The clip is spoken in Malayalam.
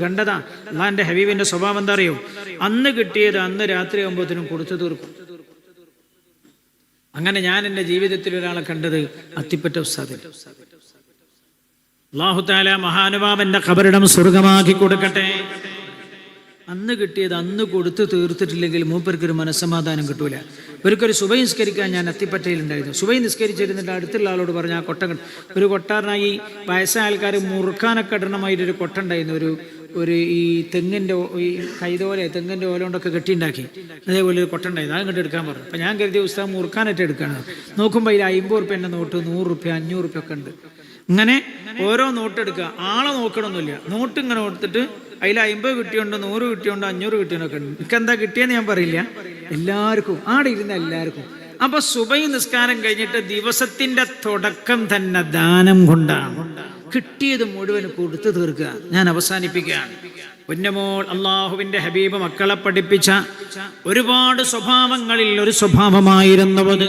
കണ്ടതാ. അള്ളാന്റെ ഹബീബിന്റെ സ്വഭാവം എന്താ അറിയോ? അന്ന് കിട്ടിയത് അന്ന് രാത്രി ആകുമ്പോഴത്തേനും കൊടുത്തു തീർക്കും. അങ്ങനെ ഞാൻ എൻ്റെ ജീവിതത്തിൽ ഒരാളെ കണ്ടത് അത്തിപ്പറ്റ ഉസ്താദിൽ. അല്ലാഹു തആല മഹാനുഭാവന്റെ ഖബറിടം സ്വർഗമാക്കി കൊടുക്കട്ടെ. അന്ന് കിട്ടിയത് അന്ന് കൊടുത്തു തീർത്തിട്ടില്ലെങ്കിൽ മൂപ്പർക്കൊരു മനസ്സമാധാനം കിട്ടൂല. ഒരിക്കലും സുബൈ നിസ്കരിക്കാൻ ഞാൻ അത്തിപ്പറ്റയിലുണ്ടായിരുന്നു. സുബൈ നിസ്കരിച്ചിരുന്നിട്ട് അടുത്തുള്ള ആളോട് പറഞ്ഞു, ആ കൊട്ട ഒരു കൊട്ടാരനായി വയസ്സായ ആൾക്കാർ മുറുക്കാനൊക്കെ ഇടണമായിട്ടൊരു കൊട്ട ഉണ്ടായിരുന്നു. ഒരു ഈ തെങ്ങിൻ്റെ ഈ തെങ്ങിൻ്റെ ഓല കൊണ്ടൊക്കെ കെട്ടിയുണ്ടാക്കി അതേപോലെ ഒരു കൊട്ട ഉണ്ടായിരുന്നു. അത് ഇങ്ങോട്ട് എടുക്കാൻ പറഞ്ഞു. അപ്പം ഞാൻ കരുതിയ ഉസ്താദ് മുറുക്കാനായിട്ട് എടുക്കുകയാണ്. നോക്കുമ്പോൾ അതിൽ 50 റുപ്യേൻ്റെ നോട്ട്, 100 റുപ്യ, 500 റുപ്യ ഒക്കെ ഉണ്ട്. ഇങ്ങനെ ഓരോ നോട്ട് എടുക്കുക, ആളെ നോക്കണമെന്നില്ല. നോട്ട് ഇങ്ങനെ കൊടുത്തിട്ട് അതിൽ 50 കിട്ടിയുണ്ട്, 100 കിട്ടിയുണ്ട്, 500 കിട്ടിയൊക്കെ ഉണ്ട്. എനിക്കെന്താ കിട്ടിയെന്ന് ഞാൻ പറയില്ല, എല്ലാവർക്കും ആടെ ഇരുന്ന എല്ലാവർക്കും. അപ്പൊ സുബൈ നിസ്കാരം കഴിഞ്ഞിട്ട് ദിവസത്തിന്റെ തുടക്കം തന്നെ ദാനം കൊണ്ടാണ്. കിട്ടിയത് മുഴുവൻ കൊടുത്തു തീർക്കുക. ഞാൻ അവസാനിപ്പിക്കുകയാണ്. പൊന്നമോൾ, അള്ളാഹുവിന്റെ ഹബീബ് മക്കളെ പഠിപ്പിച്ച ഒരുപാട് സ്വഭാവങ്ങളിൽ ഒരു സ്വഭാവമായിരുന്നു അത്.